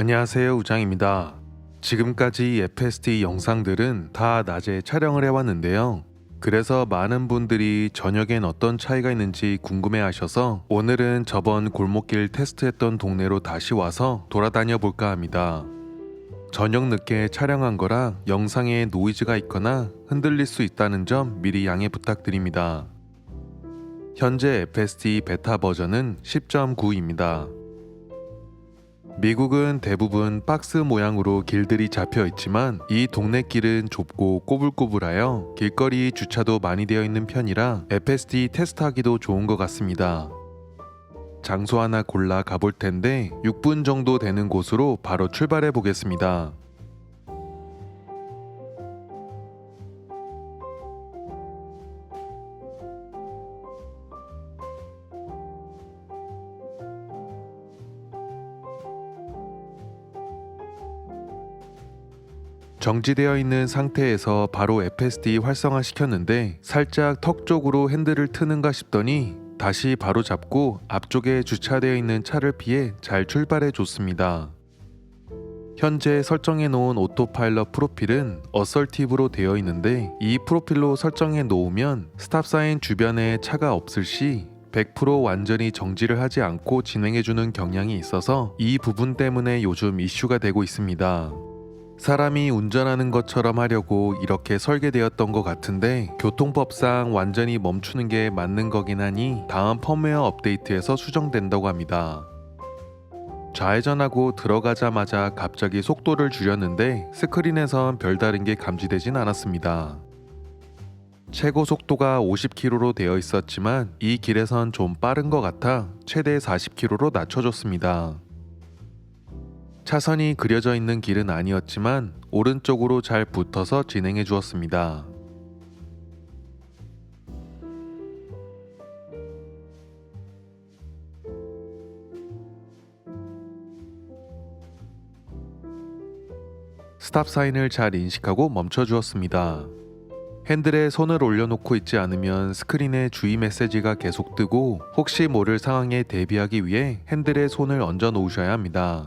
안녕하세요, 우장입니다. 지금까지 FSD 영상들은 다 낮에 촬영을 해왔는데요. 그래서 많은 분들이 저녁엔 어떤 차이가 있는지 궁금해 하셔서 오늘은 저번 골목길 테스트했던 동네로 다시 와서 돌아다녀 볼까 합니다. 저녁 늦게 촬영한 거라 영상에 노이즈가 있거나 흔들릴 수 있다는 점 미리 양해 부탁드립니다. 현재 FSD 베타 버전은 10.9입니다. 미국은 대부분 박스 모양으로 길들이 잡혀 있지만 이 동네 길은 좁고 꼬불꼬불하여 길거리 주차도 많이 되어 있는 편이라 FSD 테스트하기도 좋은 것 같습니다. 장소 하나 골라 가볼 텐데 6분 정도 되는 곳으로 바로 출발해 보겠습니다. 정지되어 있는 상태에서 바로 FSD 활성화 시켰는데 살짝 턱 쪽으로 핸들을 트는가 싶더니 다시 바로 잡고 앞쪽에 주차되어 있는 차를 피해 잘 출발해 줬습니다. 현재 설정해 놓은 오토파일럿 프로필은 어설티브로 되어 있는데 이 프로필로 설정해 놓으면 스탑사인 주변에 차가 없을 시 100% 완전히 정지를 하지 않고 진행해주는 경향이 있어서 이 부분 때문에 요즘 이슈가 되고 있습니다. 사람이 운전하는 것처럼 하려고 이렇게 설계되었던 것 같은데 교통법상 완전히 멈추는 게 맞는 거긴 하니 다음 펌웨어 업데이트에서 수정된다고 합니다. 좌회전하고 들어가자마자 갑자기 속도를 줄였는데 스크린에선 별다른 게 감지되진 않았습니다. 최고 속도가 50km로 되어 있었지만 이 길에선 좀 빠른 것 같아 최대 40km로 낮춰줬습니다. 차선이 그려져 있는 길은 아니었지만 오른쪽으로 잘 붙어서 진행해 주었습니다. 스탑 사인을 잘 인식하고 멈춰 주었습니다. 핸들에 손을 올려놓고 있지 않으면 스크린에 주의 메시지가 계속 뜨고 혹시 모를 상황에 대비하기 위해 핸들에 손을 얹어 놓으셔야 합니다.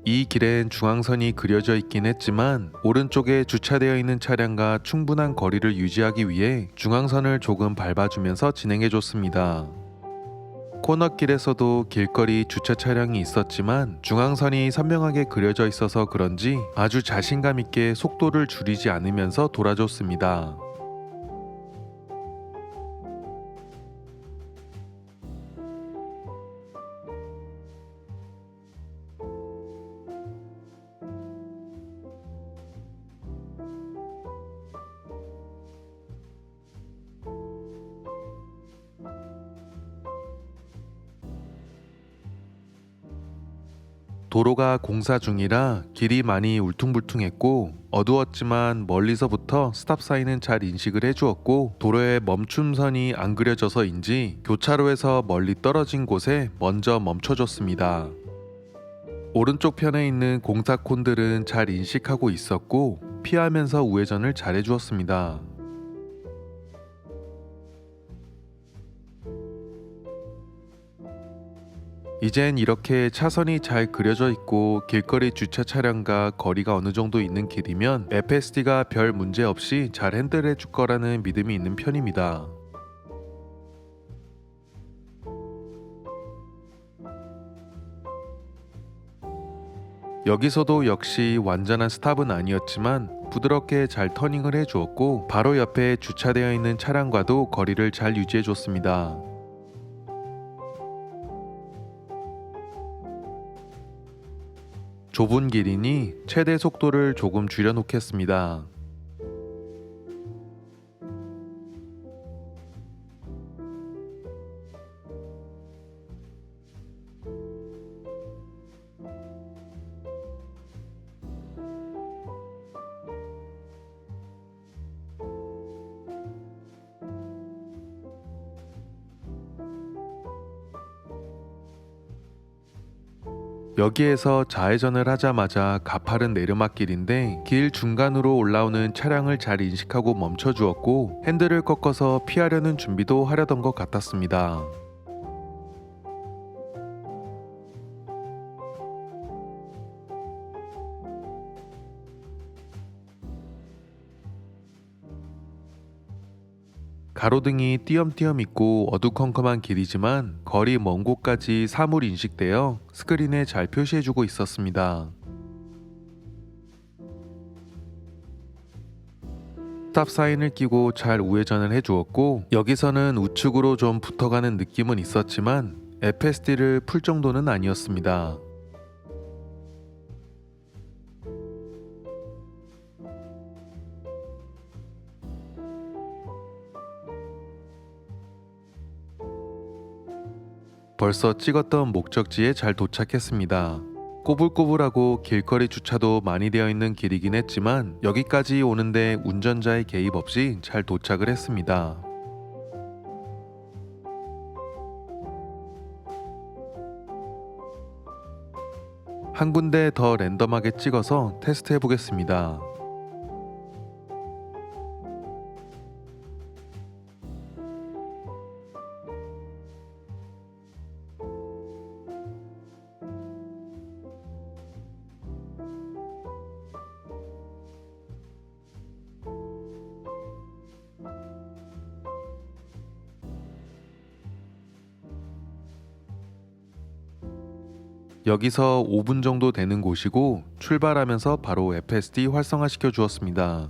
이 길엔 중앙선이 그려져 있긴 했지만 오른쪽에 주차되어 있는 차량과 충분한 거리를 유지하기 위해 중앙선을 조금 밟아주면서 진행해줬습니다. 코너길에서도 길거리 주차 차량이 있었지만 중앙선이 선명하게 그려져 있어서 그런지 아주 자신감 있게 속도를 줄이지 않으면서 돌아줬습니다. 도로가 공사 중이라 길이 많이 울퉁불퉁했고 어두웠지만 멀리서부터 스탑 사인은 잘 인식을 해주었고 도로에 멈춤선이 안 그려져서인지 교차로에서 멀리 떨어진 곳에 먼저 멈춰줬습니다. 오른쪽 편에 있는 공사 콘들은 잘 인식하고 있었고 피하면서 우회전을 잘 해주었습니다. 이젠 이렇게 차선이 잘 그려져 있고 길거리 주차 차량과 거리가 어느 정도 있는 길이면 FSD가 별 문제 없이 잘 핸들해 줄 거라는 믿음이 있는 편입니다. 여기서도 역시 완전한 스탑은 아니었지만 부드럽게 잘 터닝을 해 주었고 바로 옆에 주차되어 있는 차량과도 거리를 잘 유지해 줬습니다. 좁은 길이니 최대 속도를 조금 줄여놓겠습니다. 여기에서 좌회전을 하자마자 가파른 내리막길인데 길 중간으로 올라오는 차량을 잘 인식하고 멈춰 주었고 핸들을 꺾어서 피하려는 준비도 하려던 것 같았습니다. 가로등이 띄엄띄엄 있고 어두컴컴한 길이지만 거리 먼 곳까지 사물 인식되어 스크린에 잘 표시해주고 있었습니다. 스탑 사인을 끼고 잘 우회전을 해주었고, 여기서는 우측으로 좀 붙어가는 느낌은 있었지만 FSD를 풀 정도는 아니었습니다. 벌써 찍었던 목적지에 잘 도착했습니다. 꼬불꼬불하고 길거리 주차도 많이 되어 있는 길이긴 했지만 여기까지 오는데 운전자의 개입 없이 잘 도착을 했습니다. 한 군데 더 랜덤하게 찍어서 테스트 해보겠습니다. 여기서 5분 정도 되는 곳이고 출발하면서 바로 FSD 활성화 시켜 주었습니다.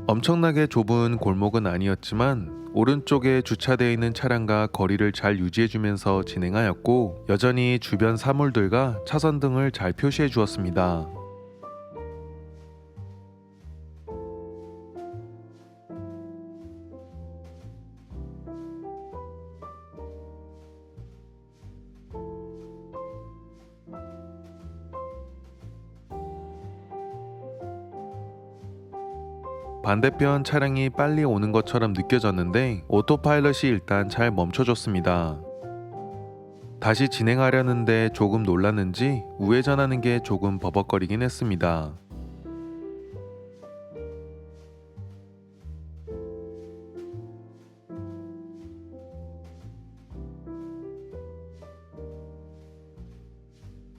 엄청나게 좁은 골목은 아니었지만 오른쪽에 주차되어 있는 차량과 거리를 잘 유지해주면서 진행하였고, 여전히 주변 사물들과 차선등을 잘 표시해 주었습니다. 반대편 차량이 빨리 오는 것처럼 느껴졌는데 오토파일럿이 일단 잘 멈춰줬습니다. 다시 진행하려는데 조금 놀랐는지 우회전하는 게 조금 버벅거리긴 했습니다.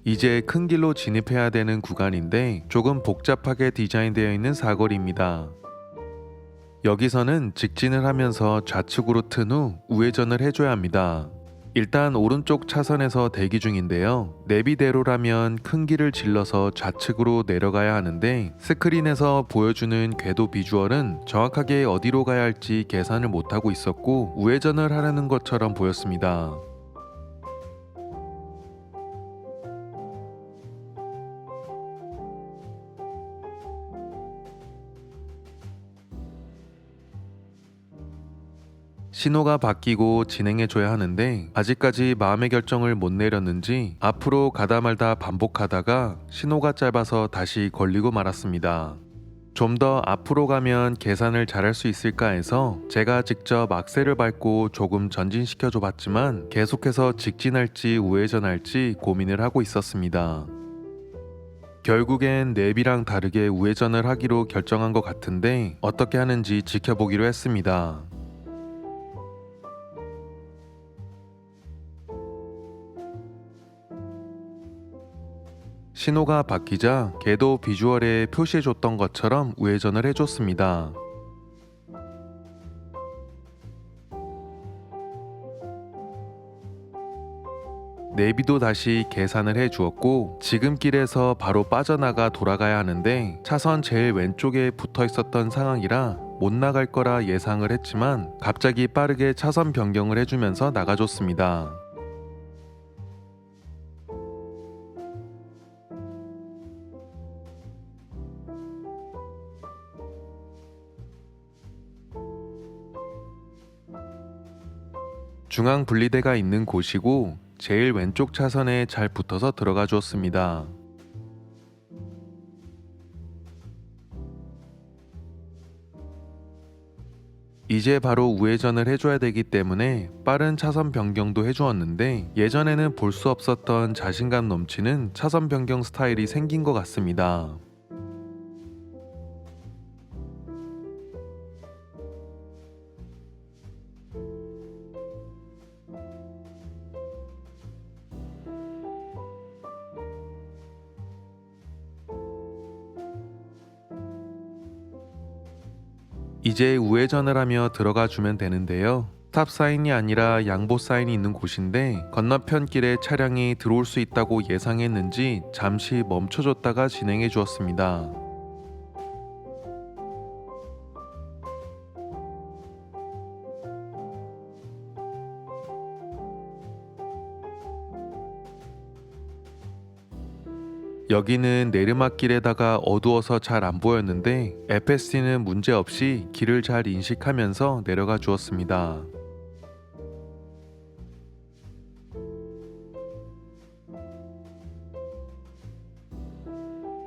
이제 큰 길로 진입해야 되는 구간인데 조금 복잡하게 디자인되어 있는 사거리입니다. 여기서는 직진을 하면서 좌측으로 튼 후 우회전을 해줘야 합니다. 일단 오른쪽 차선에서 대기 중인데요. 내비대로라면 큰 길을 질러서 좌측으로 내려가야 하는데 스크린에서 보여주는 궤도 비주얼은 정확하게 어디로 가야 할지 계산을 못하고 있었고 우회전을 하려는 것처럼 보였습니다. 신호가 바뀌고 진행해줘야 하는데 아직까지 마음의 결정을 못 내렸는지 앞으로 가다 말다 반복하다가 신호가 짧아서 다시 걸리고 말았습니다. 좀 더 앞으로 가면 계산을 잘할 수 있을까 해서 제가 직접 악셀을 밟고 조금 전진시켜줘 봤지만 계속해서 직진할지 우회전할지 고민을 하고 있었습니다. 결국엔 내비랑 다르게 우회전을 하기로 결정한 것 같은데 어떻게 하는지 지켜보기로 했습니다. 신호가 바뀌자 궤도 비주얼에 표시해줬던 것처럼 우회전을 해줬습니다. 내비도 다시 계산을 해주었고 지금 길에서 바로 빠져나가 돌아가야 하는데 차선 제일 왼쪽에 붙어 있었던 상황이라 못 나갈 거라 예상을 했지만 갑자기 빠르게 차선 변경을 해주면서 나가줬습니다. 중앙 분리대가 있는 곳이고 제일 왼쪽 차선에 잘 붙어서 들어가 주었습니다. 이제 바로 우회전을 해줘야 되기 때문에 빠른 차선 변경도 해주었는데 예전에는 볼 수 없었던 자신감 넘치는 차선 변경 스타일이 생긴 것 같습니다. 이제 우회전을 하며 들어가 주면 되는데요. 스탑 사인이 아니라 양보 사인이 있는 곳인데 건너편 길에 차량이 들어올 수 있다고 예상했는지 잠시 멈춰줬다가 진행해 주었습니다. 여기는 내리막길에다가 어두워서 잘 안 보였는데 FSD는 문제없이 길을 잘 인식하면서 내려가 주었습니다.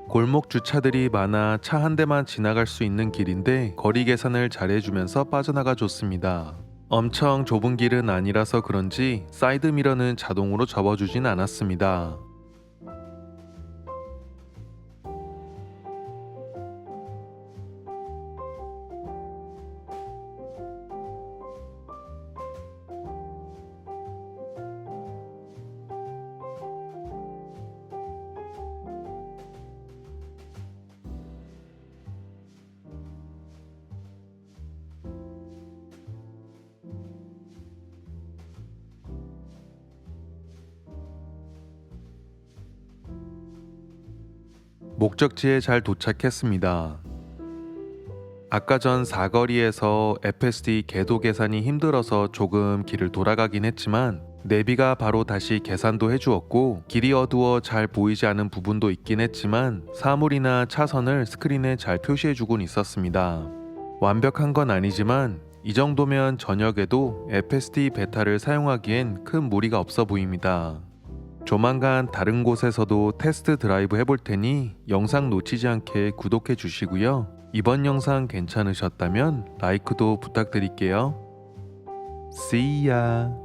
골목 주차들이 많아 차 한 대만 지나갈 수 있는 길인데 거리 계산을 잘 해주면서 빠져나가 줬습니다. 엄청 좁은 길은 아니라서 그런지 사이드미러는 자동으로 접어주진 않았습니다. 목적지에 잘 도착했습니다. 아까 전 사거리에서 FSD 궤도 계산이 힘들어서 조금 길을 돌아가긴 했지만 내비가 바로 다시 계산도 해주었고 길이 어두워 잘 보이지 않은 부분도 있긴 했지만 사물이나 차선을 스크린에 잘 표시해주곤 있었습니다. 완벽한 건 아니지만 이 정도면 저녁에도 FSD 베타를 사용하기엔 큰 무리가 없어 보입니다. 조만간 다른 곳에서도 테스트 드라이브 해볼 테니 영상 놓치지 않게 구독해 주시고요. 이번 영상 괜찮으셨다면 라이크도 부탁드릴게요. See ya!